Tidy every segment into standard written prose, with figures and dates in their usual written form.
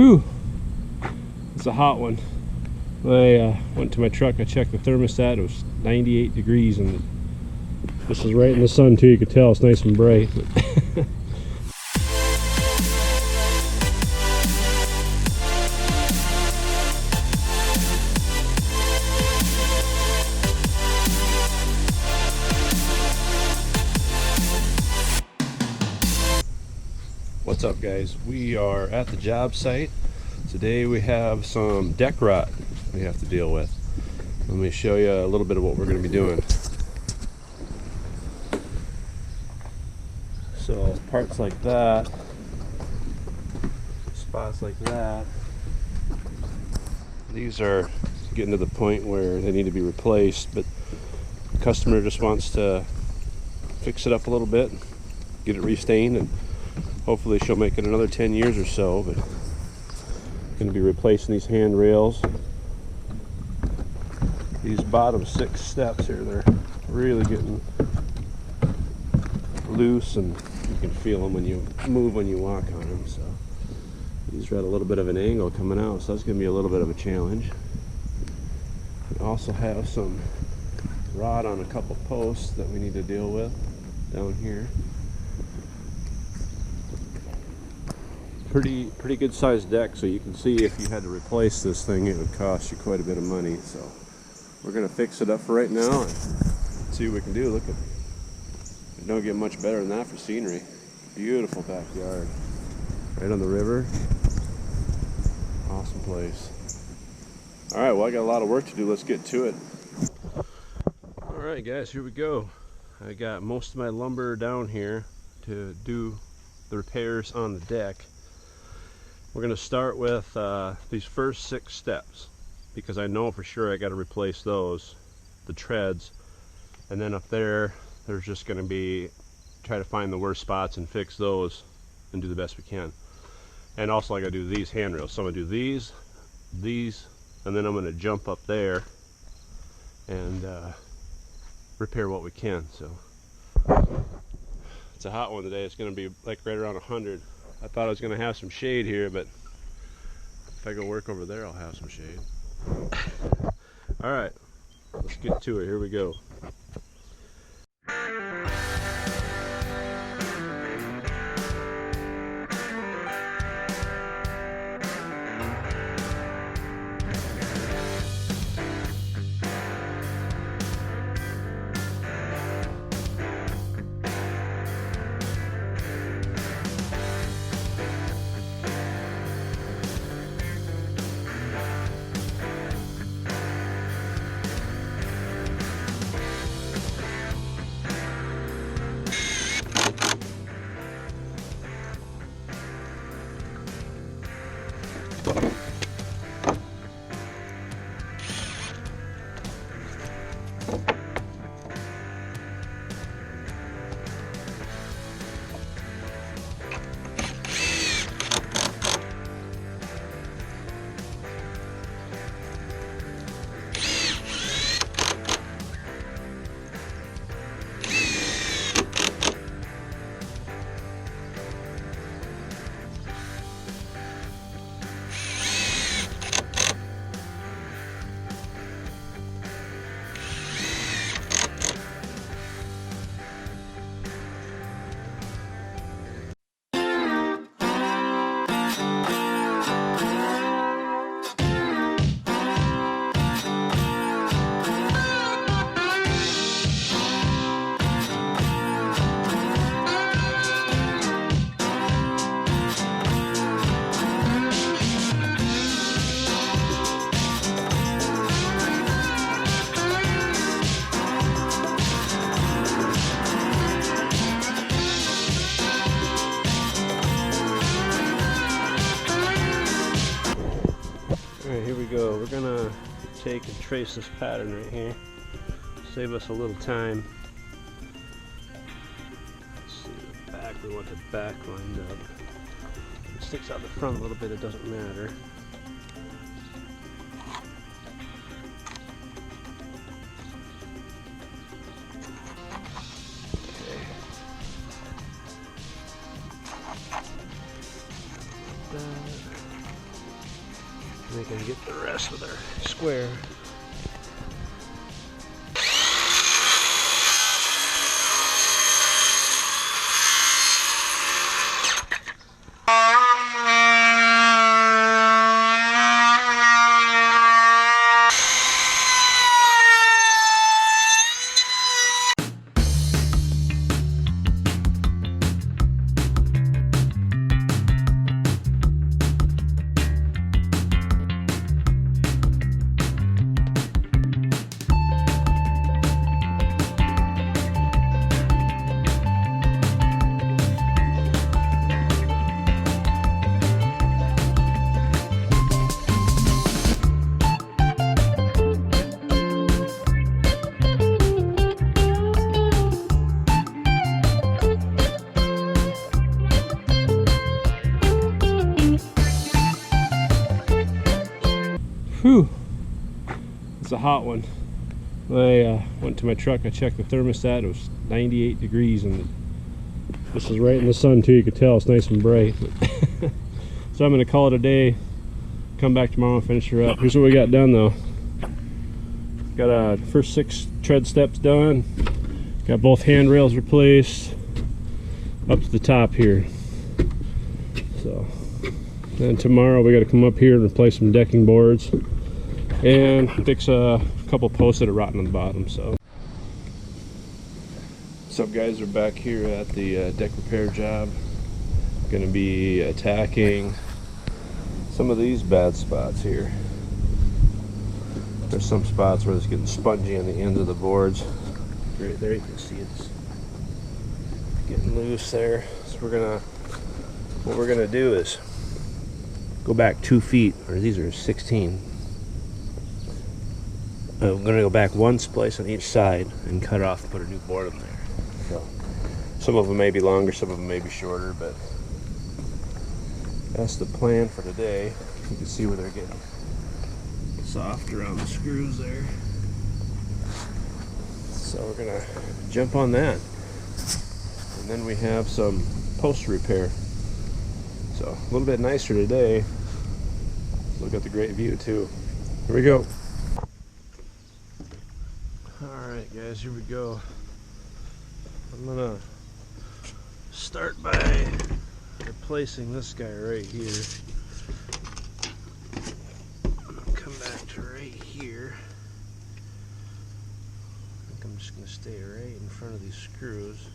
Whew, it's a hot one. I went to my truck, I checked the thermostat, it was 98 degrees, and this is right in the sun too, you can tell it's nice and bright. What's up, guys? We are at the job site. Today we have some deck rot we have to deal with. Let me show you a little bit of what we're going to be doing. So parts like that, spots like that, these are getting to the point where they need to be replaced, but the customer just wants to fix it up a little bit, get it restained, and hopefully she'll make it another 10 years or so. But going to be replacing these handrails. These bottom 6 steps here, they're really getting loose, and you can feel them when you move, when you walk on them. So these are at a little bit of an angle coming out, so that's going to be a little bit of a challenge. We also have some rod on a couple posts that we need to deal with down here. Pretty good sized deck, so you can see if you had to replace this thing, it would cost you quite a bit of money. So we're gonna fix it up for right now and see what we can do. Look at it, don't get much better than that for scenery. Beautiful backyard, right on the river. Awesome place. All right, well, I got a lot of work to do. Let's get to it. All right, guys, here we go. I got most of my lumber down here to do the repairs on the deck. We're going to start with these first 6 steps, because I know for sure I got to replace those, the treads, and then up there, there's just going to be try to find the worst spots and fix those and do the best we can. And also I got to do these handrails. So I'm going to do these, and then I'm going to jump up there and repair what we can. So it's a hot one today. It's going to be like right around 100. I thought I was going to have some shade here, but if I go work over there, I'll have some shade. All right, let's get to it. Here we go. Alright, here we go. We're gonna take and trace this pattern right here. Save us a little time. Let's see the back. We want the back lined up. If it sticks out the front a little bit, it doesn't matter. Okay. That. And they can get the rest of their square. Whew, it's a hot one. I went to my truck, I checked the thermostat, it was 98 degrees, and this is right in the sun too, you can tell it's nice and bright. So I'm going to call it a day, come back tomorrow and finish her up. Here's what we got done though. Got first 6 tread steps done, got both handrails replaced up to the top here. So then tomorrow we got to come up here and replace some decking boards and fix a couple posts that are rotten on the bottom. So what's up guys, we're back here at the deck repair job. Going to be attacking some of these bad spots here. There's some spots where it's getting spongy on the ends of the boards. Right there you can see it's getting loose there. So what we're gonna do is go back 2 feet, or these are 16. I'm going to go back 1 splice on each side and cut off and put a new board in there. So some of them may be longer, some of them may be shorter, but that's the plan for today. You can see where they're getting soft around the screws there. So we're going to jump on that. And then we have some post repair. So a little bit nicer today. Look at the great view too. Here we go. Alright guys, here we go. I'm gonna start by replacing this guy right here. Come back to right here. I think I'm just gonna stay right in front of these screws.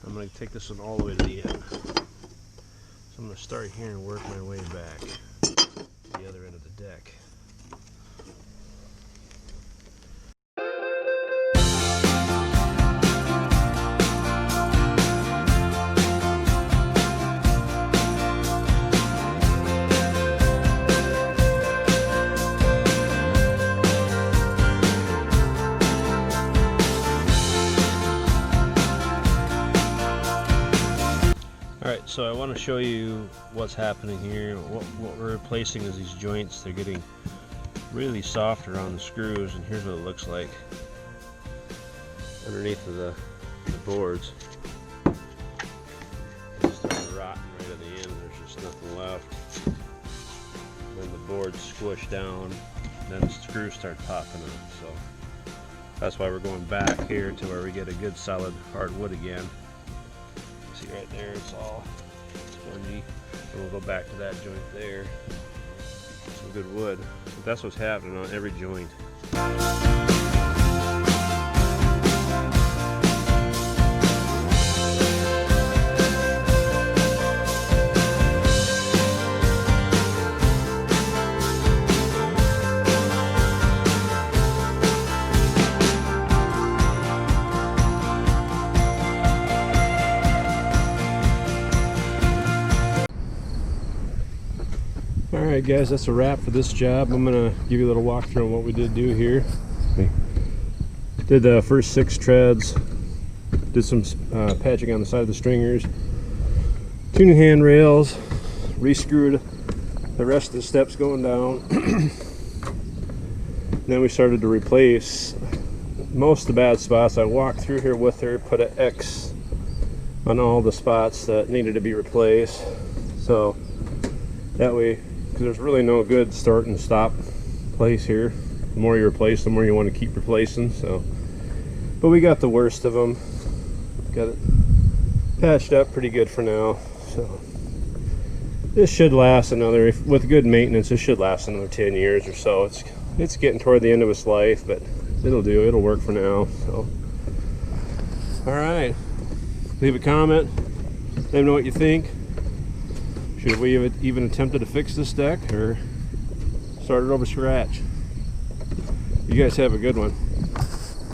I'm going to take this one all the way to the end. So I'm going to start here and work my way back to the other end of the deck. Alright, so I want to show you what's happening here. What we're replacing is these joints. They're getting really soft around the screws, and here's what it looks like underneath of the boards. It's starting rotting right at the end. There's just nothing left. Then the boards squish down, then the screws start popping up. So that's why we're going back here to where we get a good solid hard wood again. See right there, it's all spongy. And we'll go back to that joint there. Some good wood. But that's what's happening on every joint. Alright guys, that's a wrap for this job. I'm going to give you a little walkthrough on what we did do here. We did the first 6 treads, did some patching on the side of the stringers, 2 new handrails, re-screwed the rest of the steps going down. Then we started to replace most of the bad spots. I walked through here with her, put an X on all the spots that needed to be replaced. So that way, because there's really no good start and stop place here. The more you replace, the more you want to keep replacing. So, but we got the worst of them. Got it patched up pretty good for now. So this should last another, with good maintenance, this should last another 10 years or so. It's getting toward the end of its life, but it'll do. It'll work for now. So, all right. Leave a comment. Let me know what you think. Should we have even attempted to fix this deck or start it over scratch? You guys have a good one.